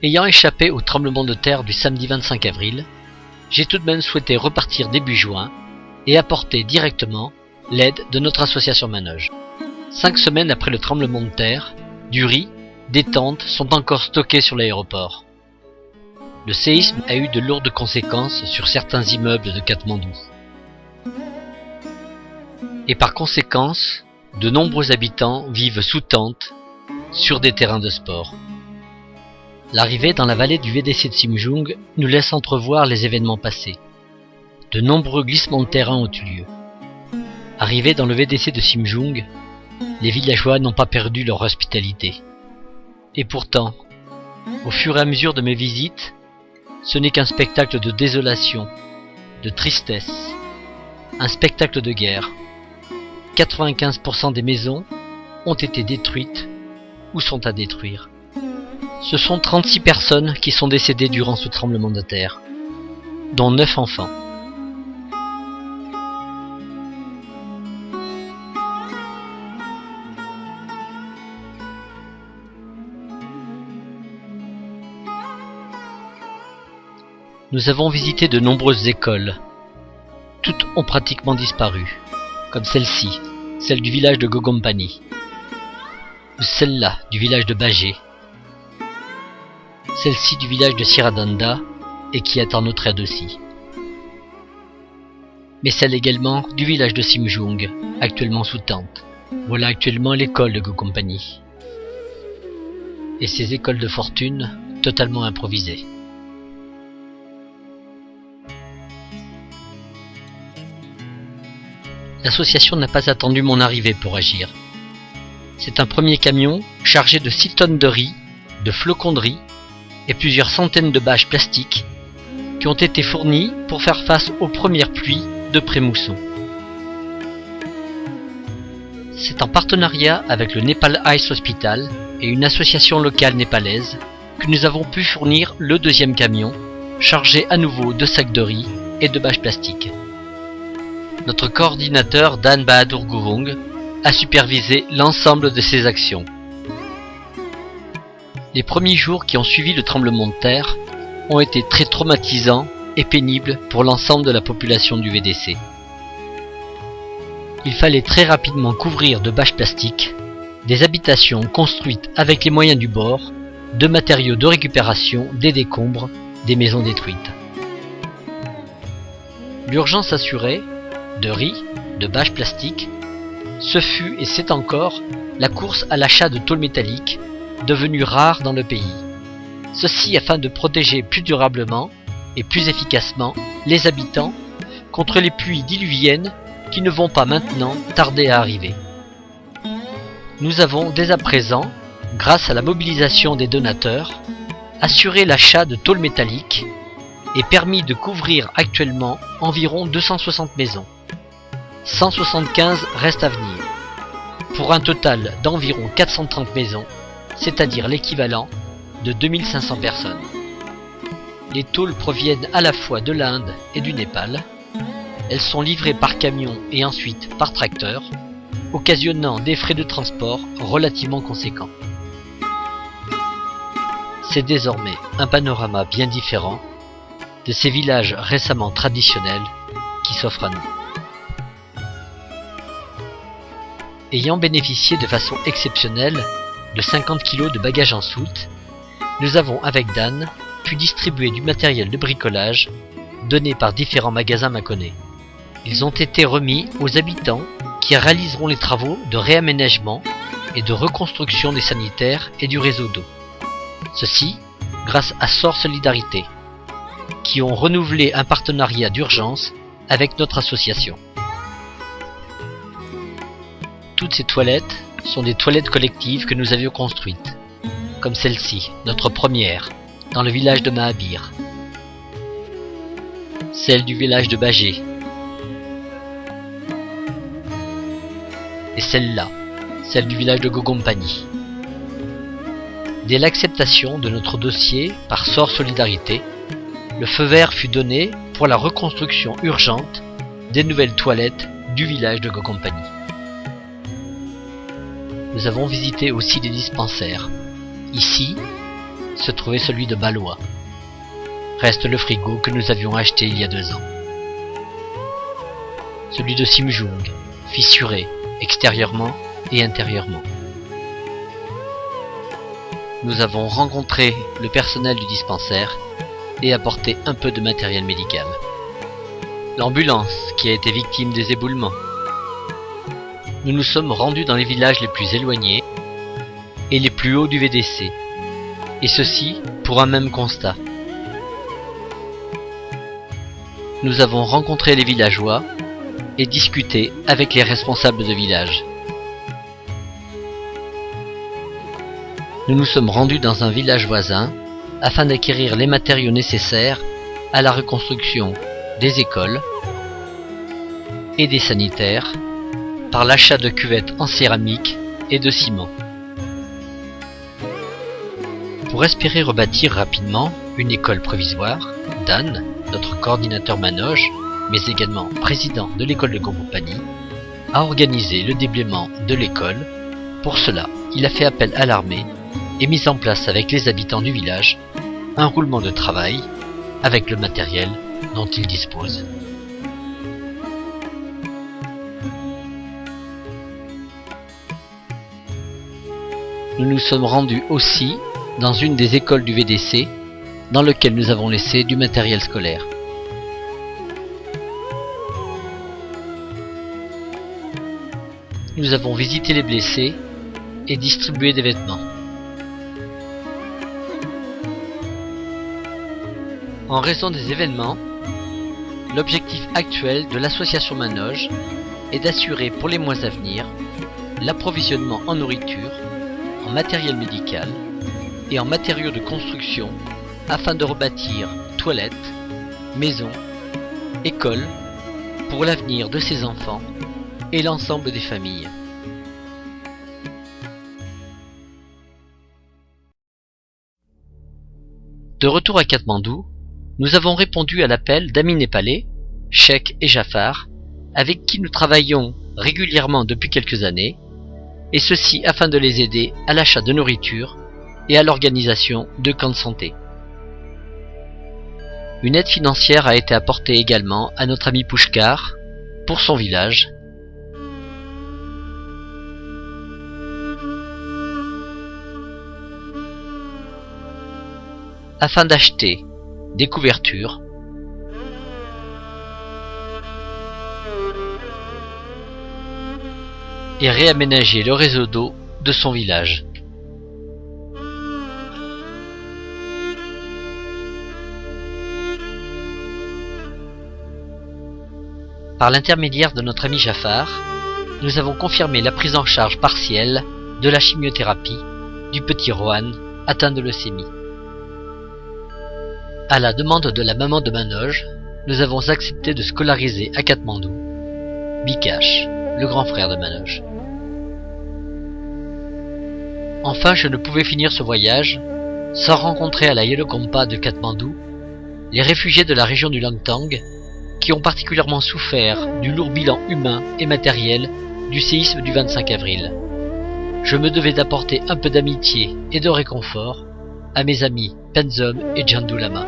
Ayant échappé au tremblement de terre du samedi 25 avril, j'ai tout de même souhaité repartir début juin et apporter directement l'aide de notre association Manoj. 5 semaines après le tremblement de terre, du riz, des tentes sont encore stockées sur l'aéroport. Le séisme a eu de lourdes conséquences sur certains immeubles de Katmandou. Et par conséquence, de nombreux habitants vivent sous tente sur des terrains de sport. L'arrivée dans la vallée du VDC de Simjung nous laisse entrevoir les événements passés. De nombreux glissements de terrain ont eu lieu. Arrivés dans le VDC de Simjung, les villageois n'ont pas perdu leur hospitalité. Et pourtant, au fur et à mesure de mes visites, ce n'est qu'un spectacle de désolation, de tristesse, un spectacle de guerre. 95% des maisons ont été détruites ou sont à détruire. Ce sont 36 personnes qui sont décédées durant ce tremblement de terre, dont 9 enfants. Nous avons visité de nombreuses écoles. Toutes ont pratiquement disparu, comme celle-ci, celle du village de Gogompani, ou celle-là du village de Bagé, celle-ci du village de Siradanda et qui attend notre aide aussi. Mais celle également du village de Simjung, actuellement sous tente. Voilà actuellement l'école de Gogompani. Et ces écoles de fortune totalement improvisées. L'association n'a pas attendu mon arrivée pour agir. C'est un premier camion chargé de 6 tonnes de riz, de flocons de riz et plusieurs centaines de bâches plastiques qui ont été fournies pour faire face aux premières pluies de pré-mousson. C'est en partenariat avec le Nepal Ice Hospital et une association locale népalaise que nous avons pu fournir le deuxième camion chargé à nouveau de sacs de riz et de bâches plastiques. Notre coordinateur Dan Bahadur Gurung a supervisé l'ensemble de ces actions. Les premiers jours qui ont suivi le tremblement de terre ont été très traumatisants et pénibles pour l'ensemble de la population du VDC. Il fallait très rapidement couvrir de bâches plastiques des habitations construites avec les moyens du bord, de matériaux de récupération des décombres des maisons détruites. L'urgence assurée, de riz, de bâches plastiques, ce fut et c'est encore la course à l'achat de tôle métallique, devenue rare dans le pays. Ceci afin de protéger plus durablement et plus efficacement les habitants contre les pluies diluviennes qui ne vont pas maintenant tarder à arriver. Nous avons dès à présent, grâce à la mobilisation des donateurs, assuré l'achat de tôle métallique et permis de couvrir actuellement environ 260 maisons. 175 restent à venir, pour un total d'environ 430 maisons, c'est-à-dire l'équivalent de 2500 personnes. Les tôles proviennent à la fois de l'Inde et du Népal. Elles sont livrées par camion et ensuite par tracteur, occasionnant des frais de transport relativement conséquents. C'est désormais un panorama bien différent de ces villages récemment traditionnels qui s'offrent à nous. Ayant bénéficié de façon exceptionnelle de 50 kg de bagages en soute, nous avons avec Dan pu distribuer du matériel de bricolage donné par différents magasins Maconais. Ils ont été remis aux habitants qui réaliseront les travaux de réaménagement et de reconstruction des sanitaires et du réseau d'eau. Ceci grâce à SOR Solidarité, qui ont renouvelé un partenariat d'urgence avec notre association. Toutes ces toilettes sont des toilettes collectives que nous avions construites, comme celle-ci, notre première, dans le village de Mahabir, celle du village de Bagé, et celle-là, celle du village de Gogompani. Dès l'acceptation de notre dossier par SOR Solidarité, le feu vert fut donné pour la reconstruction urgente des nouvelles toilettes du village de Gogompani. Nous avons visité aussi des dispensaires. Ici, se trouvait celui de Balois. Reste le frigo que nous avions acheté il y a 2 ans. Celui de Simjung, fissuré, extérieurement et intérieurement. Nous avons rencontré le personnel du dispensaire et apporté un peu de matériel médical. L'ambulance qui a été victime des éboulements. Nous nous sommes rendus dans les villages les plus éloignés et les plus hauts du VDC, et ceci pour un même constat. Nous avons rencontré les villageois et discuté avec les responsables de village. Nous nous sommes rendus dans un village voisin afin d'acquérir les matériaux nécessaires à la reconstruction des écoles et des sanitaires par l'achat de cuvettes en céramique et de ciment. Pour espérer rebâtir rapidement une école provisoire, Dan, notre coordinateur Manoge, mais également président de l'école de compagnie, a organisé le déblaiement de l'école. Pour cela, il a fait appel à l'armée et mis en place avec les habitants du village un roulement de travail avec le matériel dont il dispose. Nous nous sommes rendus aussi dans une des écoles du VDC dans lequel nous avons laissé du matériel scolaire. Nous avons visité les blessés et distribué des vêtements. En raison des événements, l'objectif actuel de l'association Manoge est d'assurer pour les mois à venir l'approvisionnement en nourriture, en matériel médical et en matériaux de construction afin de rebâtir toilettes, maisons, écoles pour l'avenir de ces enfants et l'ensemble des familles. De retour à Katmandou, nous avons répondu à l'appel d'Amis népalais, Sheikh et Jafar, avec qui nous travaillons régulièrement depuis quelques années, et ceci afin de les aider à l'achat de nourriture et à l'organisation de camps de santé. Une aide financière a été apportée également à notre ami Pushkar pour son village. Afin d'acheter des couvertures, et réaménager le réseau d'eau de son village. Par l'intermédiaire de notre ami Jafar, nous avons confirmé la prise en charge partielle de la chimiothérapie du petit Rohan atteint de leucémie. À la demande de la maman de Manoge, nous avons accepté de scolariser à Katmandou Bikash, le grand frère de Manoge. Enfin, je ne pouvais finir ce voyage sans rencontrer à la Yellow-Kompa de Katmandou les réfugiés de la région du Langtang qui ont particulièrement souffert du lourd bilan humain et matériel du séisme du 25 avril. Je me devais d'apporter un peu d'amitié et de réconfort à mes amis Penzom et Djandou Lama.